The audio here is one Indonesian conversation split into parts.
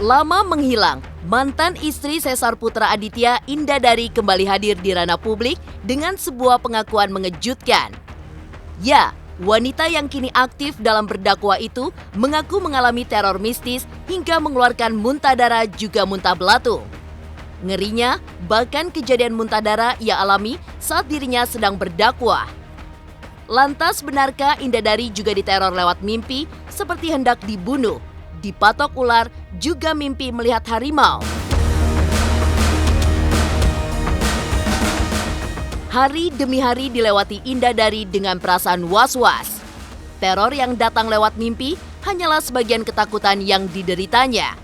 Lama menghilang, mantan istri Sesar Putra Aditya, Indadari, kembali hadir di ranah publik dengan sebuah pengakuan mengejutkan. Ya, wanita yang kini aktif dalam berdakwah itu mengaku mengalami teror mistis hingga mengeluarkan muntah darah juga muntah belatung. Ngerinya, bahkan kejadian muntah darah ia alami saat dirinya sedang berdakwah. Lantas benarkah Indadari juga diteror lewat mimpi seperti hendak dibunuh, dipatok ular, juga mimpi melihat harimau? Hari demi hari dilewati Indadari dengan perasaan was-was. Teror yang datang lewat mimpi hanyalah sebagian ketakutan yang dideritanya.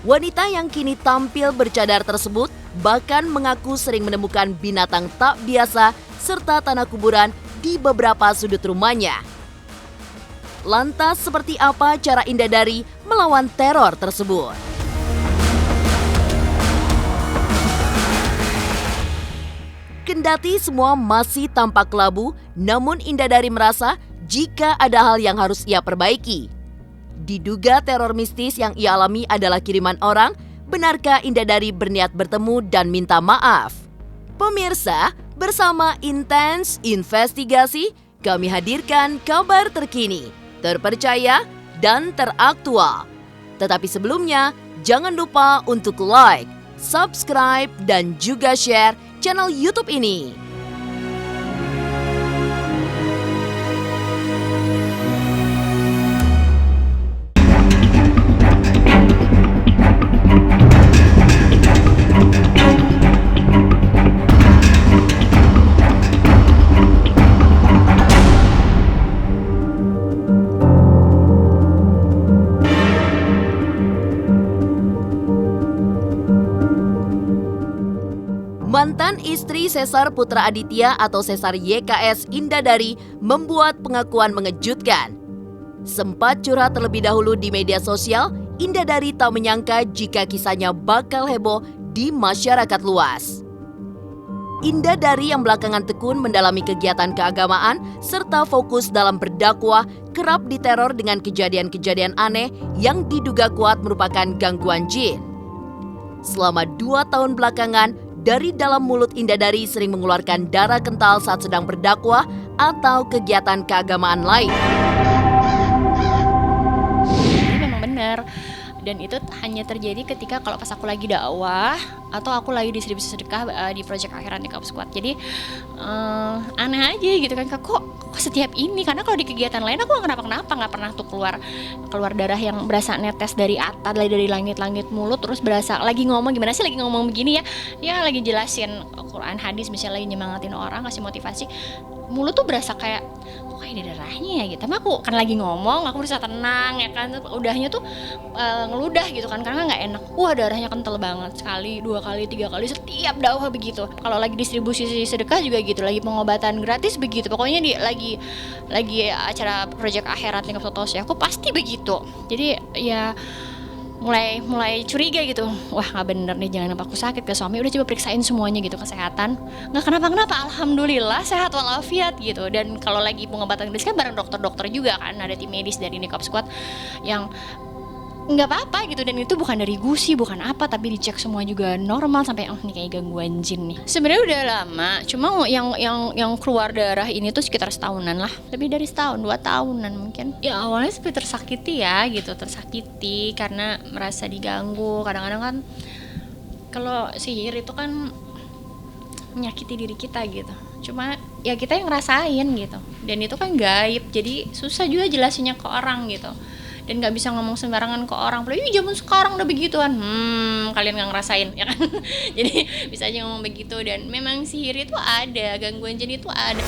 Wanita yang kini tampil bercadar tersebut bahkan mengaku sering menemukan binatang tak biasa serta tanah kuburan di beberapa sudut rumahnya. Lantas seperti apa cara Indadari melawan teror tersebut? Kendati semua masih tampak kelabu, namun Indadari merasa jika ada hal yang harus ia perbaiki. Diduga teror mistis yang ia alami adalah kiriman orang. Benarkah Indadari berniat bertemu dan minta maaf? Pemirsa, bersama Intens Investigasi, kami hadirkan kabar terkini, terpercaya, dan teraktual. Tetapi sebelumnya, jangan lupa untuk like, subscribe, dan juga share channel YouTube ini. Mantan istri Sesar Putra Aditya atau Sesar YKS, Indadari, membuat pengakuan mengejutkan. Sempat curhat terlebih dahulu di media sosial, Indadari tak menyangka jika kisahnya bakal heboh di masyarakat luas. Indadari yang belakangan tekun mendalami kegiatan keagamaan serta fokus dalam berdakwah kerap diteror dengan kejadian-kejadian aneh yang diduga kuat merupakan gangguan jin. Selama 2 tahun belakangan, dari dalam mulut Indadari sering mengeluarkan darah kental saat sedang berdakwah atau kegiatan keagamaan lain. Ini memang benar. Dan itu hanya terjadi ketika kalau pas aku lagi dakwah atau aku lagi distribusi sedekah di Project Akhirat Nikah Squad. Jadi aneh aja gitu kan, kok setiap ini, karena kalau di kegiatan lain aku nggak pernah tuh keluar darah yang berasa netes dari atas, dari langit-langit mulut, terus berasa lagi ngomong begini ya lagi jelasin Quran hadis, misalnya lagi nyemangatin orang, kasih motivasi, mulut tuh berasa kayak ada darahnya ya gitu. Tapi aku kan lagi ngomong, aku berusaha tenang ya kan, udahnya tuh ngeludah gitu kan, karena nggak enak. Darahnya kental banget, sekali, 2 kali, 3 kali, setiap dakwah begitu. Kalau lagi distribusi sedekah juga gitu, lagi pengobatan gratis begitu. Pokoknya lagi acara Project Akhirat Nikah Squad aku pasti begitu. Jadi ya mulai curiga gitu, wah nggak bener nih, jangan sampai aku sakit ke suami. Udah coba periksain semuanya gitu, kesehatan nggak kenapa-kenapa, alhamdulillah sehat walafiat gitu. Dan kalau lagi pengobatan gratis kan bareng dokter-dokter juga kan, ada tim medis dari Nikah Squad yang nggak apa-apa gitu, dan itu bukan dari gusi, bukan apa, tapi dicek semua juga normal, sampai nih kayak gangguan jin nih. Sebenarnya udah lama, cuma yang keluar darah ini tuh sekitar setahunan lah, lebih dari setahun, 2 tahunan mungkin. Ya awalnya seperti tersakiti ya gitu, tersakiti karena merasa diganggu. Kadang-kadang kan kalau sihir itu kan menyakiti diri kita gitu, cuma ya kita yang ngerasain gitu, dan itu kan gaib, jadi susah juga jelasinnya ke orang gitu. Dan nggak bisa ngomong sembarangan ke orang, apalagi zaman sekarang udah begituan, kalian nggak ngerasain ya kan. Jadi bisa aja ngomong begitu. Dan memang sihir itu ada, gangguan jin itu ada.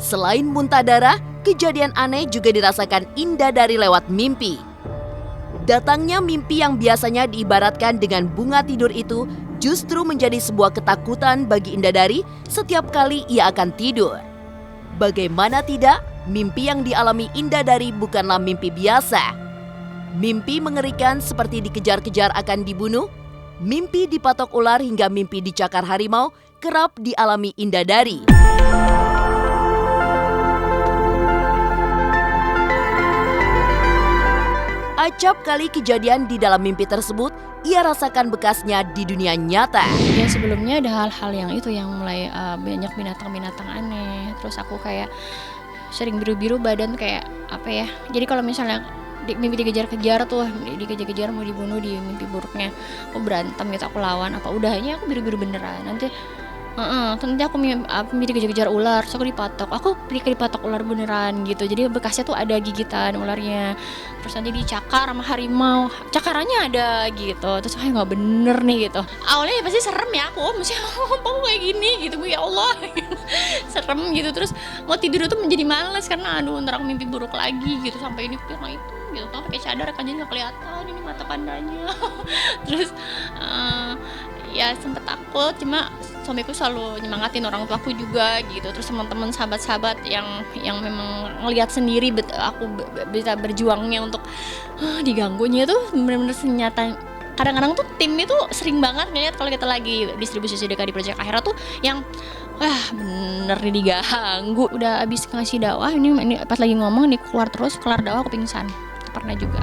Selain muntah darah, kejadian aneh juga dirasakan Indadari lewat mimpi. Datangnya mimpi yang biasanya diibaratkan dengan bunga tidur itu justru menjadi sebuah ketakutan bagi Indadari setiap kali ia akan tidur. Bagaimana tidak, mimpi yang dialami Indadari bukanlah mimpi biasa. Mimpi mengerikan seperti dikejar-kejar akan dibunuh, mimpi dipatok ular hingga mimpi dicakar harimau kerap dialami Indadari. Acap kali kejadian di dalam mimpi tersebut, ia rasakan bekasnya di dunia nyata. Ya sebelumnya ada hal-hal yang itu yang mulai banyak binatang-binatang aneh. Terus aku kayak sering biru-biru badan kayak apa ya. Jadi kalau misalnya mimpi dikejar-kejar tuh, dikejar-kejar mau dibunuh di mimpi buruknya, aku berantem gitu, aku lawan apa udahnya aku biru-biru beneran. Nanti aku mimpi dikejar-kejar ular, terus aku dipatok ular beneran gitu. Jadi bekasnya tuh ada gigitan ularnya. Terus nanti dicakar sama harimau, cakarannya ada gitu. Terus kayak nggak bener nih gitu. Awalnya ya pasti serem ya aku, mesti aku kayak gini gitu, ya Allah, serem gitu. Terus mau tidur tuh menjadi males karena aduh ntar aku mimpi buruk lagi gitu, sampai ini sama itu gitu. Tuh pakai cadar kan jadi nggak kelihatan ini mata pandanya. Terus ya sempet takut, cuma suamiku selalu nyemangatin, orang tuaku juga gitu. Terus teman-teman sahabat-sahabat yang memang ngelihat sendiri aku bisa berjuangnya untuk diganggunya tuh benar-benar senyata. Kadang-kadang tuh tim itu sering banget ngeliat kalau kita lagi distribusi sedekah di Project Akhirat tuh yang wah bener nih diganggu. Udah abis ngasih dakwah ini pas lagi ngomong nih kelar dakwah aku pingsan. Itu pernah juga.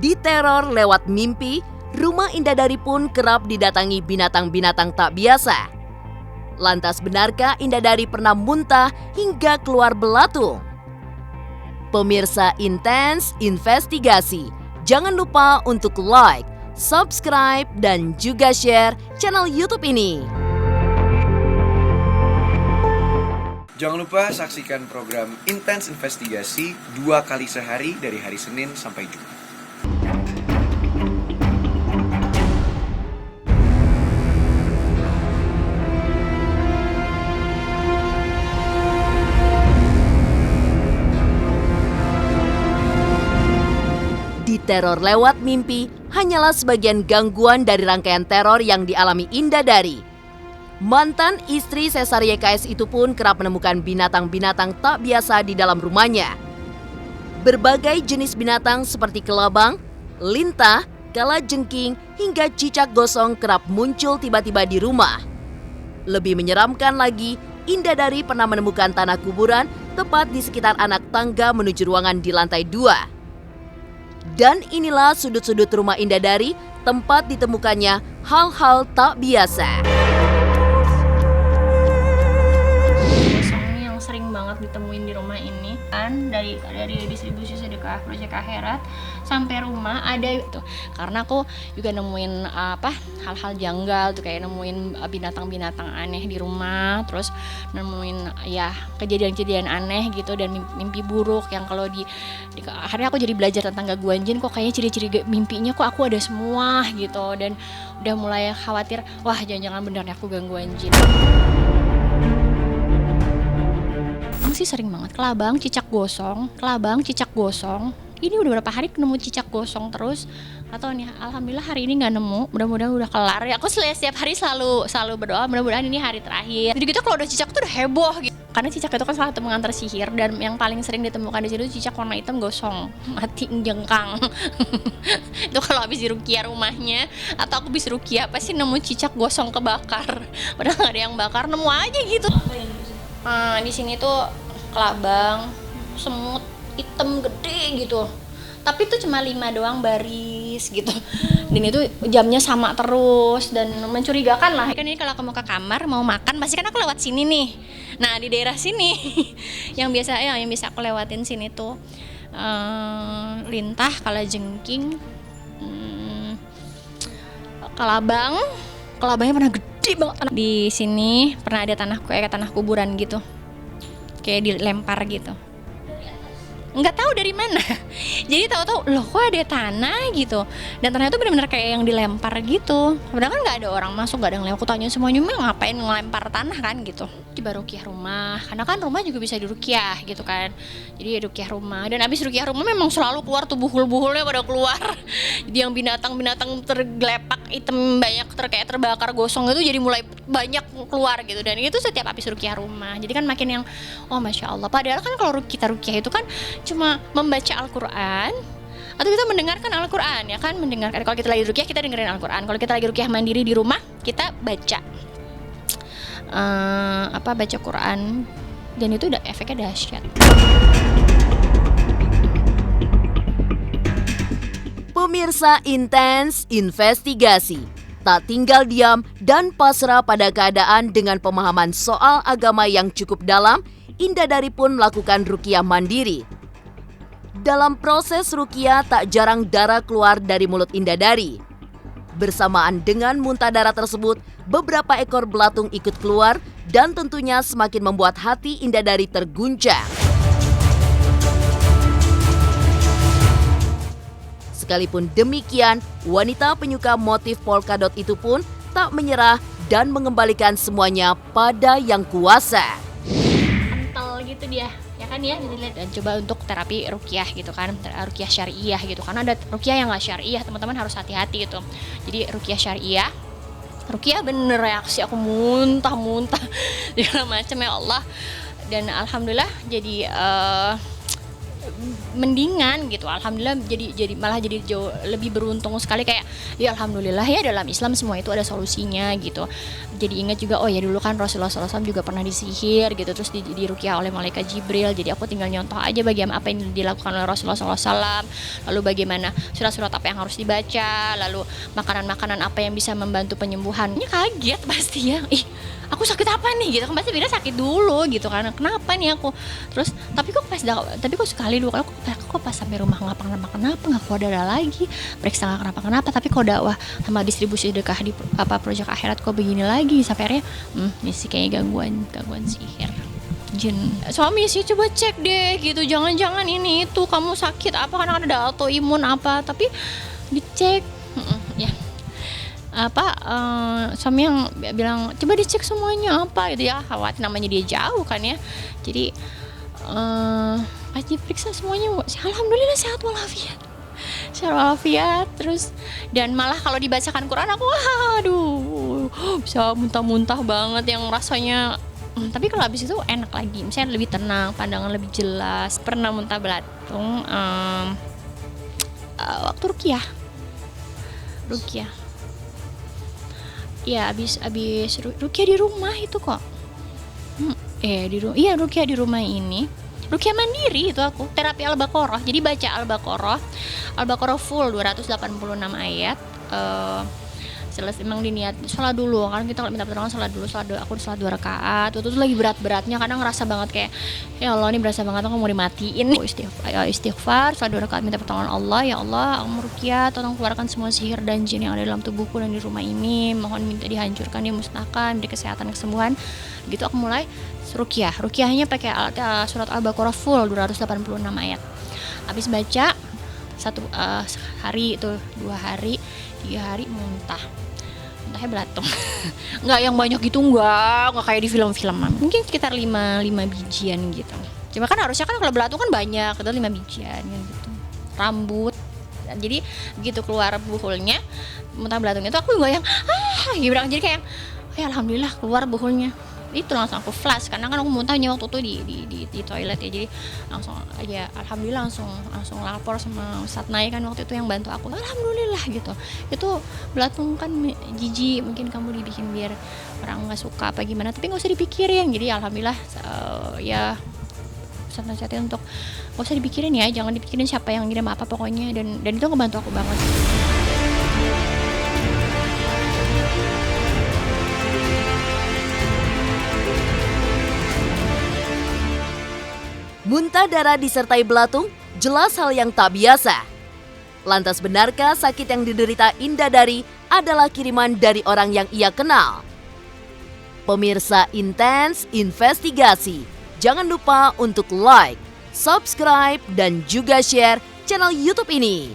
Diteror lewat mimpi, rumah Indadari pun kerap didatangi binatang-binatang tak biasa. Lantas benarkah Indadari pernah muntah hingga keluar belatung? Pemirsa Intens Investigasi, jangan lupa untuk like, subscribe, dan juga share channel YouTube ini. Jangan lupa saksikan program Intens Investigasi 2 kali sehari dari hari Senin sampai Jumat. Teror lewat mimpi hanyalah sebagian gangguan dari rangkaian teror yang dialami Indadari. Mantan istri Sesar YKS itu pun kerap menemukan binatang-binatang tak biasa di dalam rumahnya. Berbagai jenis binatang seperti kelabang, lintah, kalajengking, hingga cicak gosong kerap muncul tiba-tiba di rumah. Lebih menyeramkan lagi, Indadari pernah menemukan tanah kuburan tepat di sekitar anak tangga menuju ruangan di lantai 2. Dan inilah sudut-sudut rumah Indadari, tempat ditemukannya hal-hal tak biasa. Gosong yang sering banget ditemuin di rumah ini kan dari distribusi sedekah Project Akhirat sampai rumah ada itu. Karena aku juga nemuin hal-hal janggal tuh, kayak nemuin binatang-binatang aneh di rumah, terus nemuin ya kejadian-kejadian aneh gitu dan mimpi buruk yang kalau akhirnya aku jadi belajar tentang gangguan jin. Kok kayaknya ciri-ciri mimpinya kok aku ada semua gitu, dan udah mulai khawatir, wah jangan-jangan bener aku gangguan jin. Sih sering banget kelabang, cicak gosong. Ini udah berapa hari nemu cicak gosong terus. Atau nih, alhamdulillah hari ini nggak nemu. Mudah-mudahan udah kelar. Ya aku setiap hari selalu berdoa. Mudah-mudahan ini hari terakhir. Jadi gitu kalau udah cicak tuh udah heboh gitu. Karena cicak itu kan salah satu pengantar sihir, dan yang paling sering ditemukan di situ cicak warna hitam gosong, mati jengkang. Itu kalau habis diruqyah rumahnya, atau aku habis ruqyah pasti nemu cicak gosong kebakar. Padahal nggak ada yang bakar, nemu aja gitu. Di sini tuh kelabang, semut hitam gede gitu. Tapi itu cuma 5 doang baris gitu. Dan itu jamnya sama terus dan mencurigakan lah. Kan ini kalau aku mau ke kamar mau makan pasti kan aku lewat sini nih. Nah, di daerah sini yang bisa aku lewatin sini tuh lintah, kalajengking, kelabangnya pernah gede banget. Di sini pernah ada kayak tanah kuburan gitu, kayak dilempar gitu. Nggak tahu dari mana. Jadi tahu-tahu loh kok ada tanah gitu. Dan ternyata benar-benar kayak yang dilempar gitu. Padahal kan nggak ada orang masuk, nggak ada yang lewat. Aku tanya semuanya, ngapain ngelempar tanah kan gitu. Coba ruqyah rumah, karena kan rumah juga bisa diruqyah gitu kan. Jadi ruqyah rumah, dan abis ruqyah rumah memang selalu keluar tuh buhul-buhulnya pada keluar. Jadi yang binatang-binatang tergelepak hitam banyak kayak terbakar gosong itu jadi mulai banyak keluar gitu. Dan itu setiap abis ruqyah rumah. Jadi kan makin yang oh masya Allah. Padahal kan kalau kita ruqyah itu kan cuma membaca Al-Quran atau kita mendengarkan Al-Quran, ya kan, mendengarkan. Kalau kita lagi ruqyah kita dengerin Al-Quran. Kalau kita lagi ruqyah mandiri di rumah kita baca baca Quran dan itu udah efeknya dahsyat. Pemirsa Intens Investigasi, tak tinggal diam dan pasrah pada keadaan dengan pemahaman soal agama yang cukup dalam, Indah Dari pun melakukan ruqyah mandiri. Dalam proses ruqyah tak jarang darah keluar dari mulut Indah Dari. Bersamaan dengan muntah darah tersebut, beberapa ekor belatung ikut keluar dan tentunya semakin membuat hati Indah Dari terguncang. Sekalipun demikian, wanita penyuka motif polkadot itu pun tak menyerah dan mengembalikan semuanya pada Yang Kuasa. Kental gitu dia, ya kan ya, dan coba untuk terapi ruqyah gitu kan, ruqyah syariah gitu, karena ada ruqyah yang nggak syariah, teman-teman harus hati-hati gitu. Jadi ruqyah syariah, ruqyah bener reaksi aku muntah segala macam ya Allah, dan alhamdulillah jadi mendingan gitu, alhamdulillah, jadi malah jadi jauh lebih beruntung sekali, kayak ya alhamdulillah ya dalam Islam semua itu ada solusinya gitu. Jadi ingat juga, oh ya dulu kan Rasulullah SAW juga pernah disihir gitu, terus di ruqyah oleh malaikat Jibril, jadi aku tinggal nyontoh aja bagaimana apa yang dilakukan oleh Rasulullah SAW, lalu bagaimana surat-surat apa yang harus dibaca, lalu makanan-makanan apa yang bisa membantu penyembuhannya. Kaget pasti ya, aku sakit apa nih gitu kan, pasti beda sakit dulu gitu kan, kenapa nih aku, terus tapi kok sekali dulu kok pas sampai rumah nggak keluar darah lagi, periksa nggak kenapa, tapi kok dakwah sama distribusi sedekah di proyek akhirat kok begini lagi, sampai akhirnya ini sih kayaknya gangguan sihir jin. Suami sih coba cek deh gitu, jangan ini itu kamu sakit apa, karena ada autoimun apa, tapi dicek ya suami yang bilang coba dicek semuanya apa gitu ya, khawatir namanya dia jauh kan ya. Jadi pas diperiksa semuanya alhamdulillah sehat walafiat, terus dan malah kalau dibacakan Quran aku aduh bisa muntah banget yang rasanya, tapi kalau habis itu enak lagi, misalnya lebih tenang, pandangan lebih jelas. Pernah muntah belatung waktu ruqyah ya, abis ruqyah di rumah itu kok. Ruqyah di rumah ini. Ruqyah mandiri itu aku, terapi Al-Baqarah. Jadi baca Al-Baqarah full 286 ayat. Selesai memang diniat sholat dulu, kan kita kalau minta pertolongan sholat dulu, aku sholat 2 rakaat. Waktu itu lagi berat-beratnya, kadang ngerasa banget kayak ya Allah ini berasa banget aku mau dimatiin. Istighfar, sholat 2 rakaat minta pertolongan Allah, ya Allah aku mau ruqyah, tolong keluarkan semua sihir dan jin yang ada dalam tubuhku dan di rumah ini, mohon minta dihancurkan, dimusnahkan, beri kesehatan, kesembuhan. Gitu aku mulai ruqyahnya pakai surat Al-Baqarah full 286 ayat. Habis baca hari itu 2 hari 3 hari muntahnya belatung. Nggak yang banyak gitu, nggak kayak di film-film, mungkin sekitar 5 bijian gitu. Cuma kan harusnya kan kalau belatung kan banyak, itu 5 bijian gitu. Rambut, jadi begitu keluar buhulnya, muntah belatungnya itu aku goyang gitu, jadi kayak ya alhamdulillah keluar buhulnya. Itu langsung aku flash, karena kan aku muntahnya waktu itu di toilet ya, jadi langsung aja alhamdulillah langsung lapor sama Ustadz Nay kan waktu itu yang bantu aku, alhamdulillah gitu. Itu belatung kan jijik, mungkin kamu dibikin biar orang nggak suka apa gimana, tapi nggak usah dipikirin. Jadi alhamdulillah ya Ustadz nasihatin untuk nggak usah dipikirin ya, jangan dipikirin siapa yang ngirim apa pokoknya, dan itu ngebantu aku banget. Muntah darah disertai belatung jelas hal yang tak biasa. Lantas benarkah sakit yang diderita Indah Dari adalah kiriman dari orang yang ia kenal? Pemirsa Intens Investigasi, jangan lupa untuk like, subscribe, dan juga share channel YouTube ini.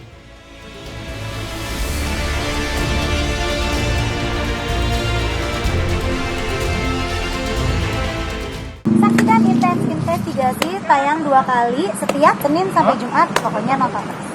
Saksikan Intens Investigasi tayang 2 kali setiap Senin sampai Jumat, pokoknya nonton terus.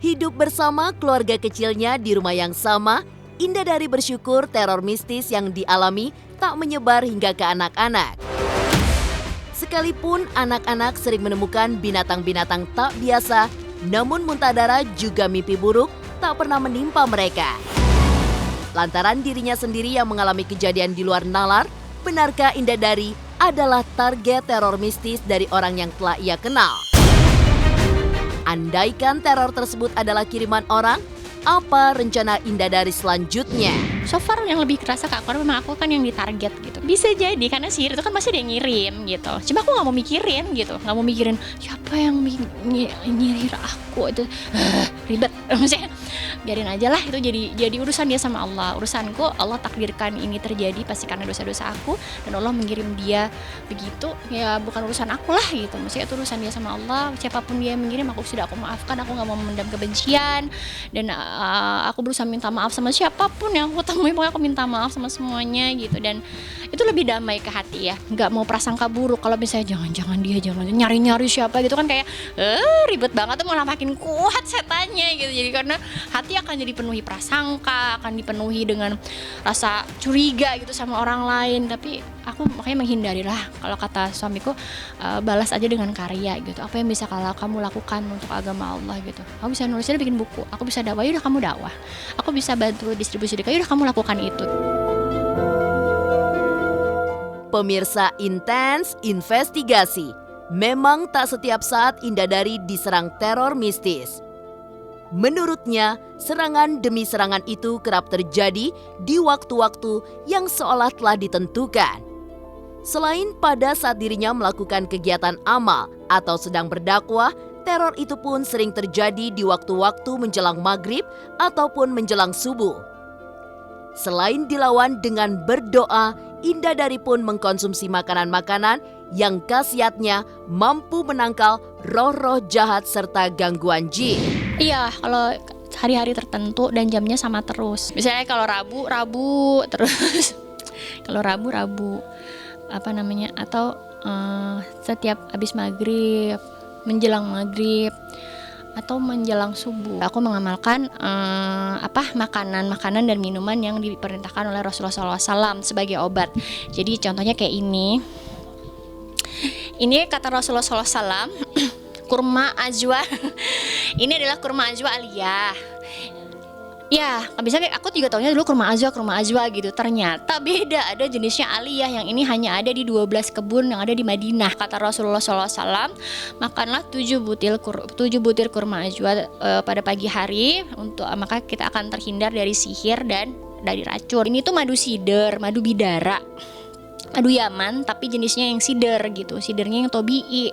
Hidup bersama keluarga kecilnya di rumah yang sama, Indah Dari bersyukur teror mistis yang dialami tak menyebar hingga ke anak-anak. Sekalipun anak-anak sering menemukan binatang-binatang tak biasa, namun Muntadara juga mimpi buruk tak pernah menimpa mereka. Lantaran dirinya sendiri yang mengalami kejadian di luar nalar, benarkah Indadari adalah target teror mistis dari orang yang telah ia kenal? Andaikan teror tersebut adalah kiriman orang, apa rencana Indadari selanjutnya? So far yang lebih kerasa ke aku memang aku kan yang ditarget gitu. Bisa jadi karena sihir itu kan pasti dia ngirim gitu. Cuma aku nggak mau mikirin gitu, nggak mau mikirin siapa yang nyihir aku itu ribet. Maksudnya biarin aja lah, itu jadi urusan dia sama Allah. Urusanku Allah takdirkan ini terjadi pasti karena dosa-dosa aku dan Allah mengirim dia begitu, ya bukan urusan aku lah gitu. Maksudnya itu urusan dia sama Allah. Siapapun dia yang mengirim aku sudah aku maafkan, aku nggak mau memendam kebencian dan aku berusaha minta maaf sama siapapun yang aku temui, pokoknya aku minta maaf sama semuanya gitu. Dan itu lebih damai ke hati ya, nggak mau prasangka buruk. Kalau misalnya jangan dia nyari siapa gitu kan kayak ribet banget tuh, malah makin kuat setannya gitu. Jadi karena hati akan jadi penuhi prasangka, akan dipenuhi dengan rasa curiga gitu sama orang lain. Tapi aku makanya menghindari lah, kalau kata suamiku balas aja dengan karya gitu. Apa yang bisa kamu lakukan untuk agama Allah gitu. Aku bisa nulis aja, bikin buku, aku bisa dakwah, yaudah kamu dakwah. Aku bisa bantu distribusi sedekah, yaudah kamu lakukan itu. Pemirsa Intens Investigasi, memang tak setiap saat Indadari diserang teror mistis. Menurutnya, serangan demi serangan itu kerap terjadi di waktu-waktu yang seolah telah ditentukan. Selain pada saat dirinya melakukan kegiatan amal atau sedang berdakwah, teror itu pun sering terjadi di waktu-waktu menjelang maghrib ataupun menjelang subuh. Selain dilawan dengan berdoa, Indadari pun mengkonsumsi makanan-makanan yang khasiatnya mampu menangkal roh-roh jahat serta gangguan jin. Iya, kalau hari-hari tertentu dan jamnya sama terus. Misalnya kalau Rabu terus. Kalau Rabu atau setiap habis maghrib, menjelang maghrib atau menjelang subuh. Aku mengamalkan makanan dan minuman yang diperintahkan oleh Rasulullah SAW sebagai obat. Jadi contohnya kayak ini. Ini kata Rasulullah SAW, kurma ajwa. Ini adalah kurma ajwa aliyah. Ya, bisa aku juga taunya dulu kurma ajwa gitu. Ternyata beda, ada jenisnya aliyah yang ini hanya ada di 12 kebun yang ada di Madinah. Kata Rasulullah SAW, makanlah 7 butir kurma ajwa pada pagi hari, maka kita akan terhindar dari sihir dan dari racun. Ini tuh madu sider, madu bidara, madu Yaman, tapi jenisnya yang sider gitu. Sidernya yang tobi'i.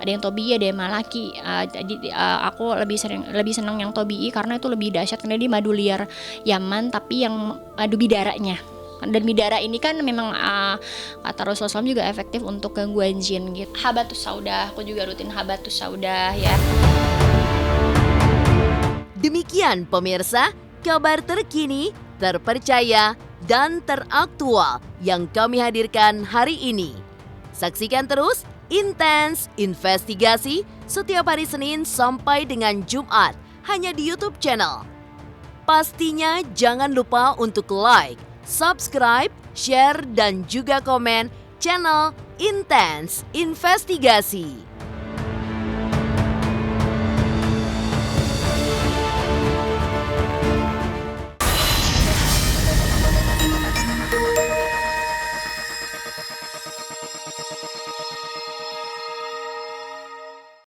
Ada yang tobi'i, ada yang malaki. Jadi aku lebih senang yang tobi'i karena itu lebih dahsyat karena dia madu liar Yaman tapi yang madu bidaranya. Dan bidara ini kan memang kata Rasulullah SAW juga efektif untuk gangguan jin gitu. Habatus sauda, aku juga rutin habatus sauda ya. Demikian pemirsa, kabar terkini, terpercaya, dan teraktual yang kami hadirkan hari ini. Saksikan terus Intens Investigasi setiap hari Senin sampai dengan Jumat hanya di YouTube channel. Pastinya jangan lupa untuk like, subscribe, share, dan juga komen channel Intens Investigasi.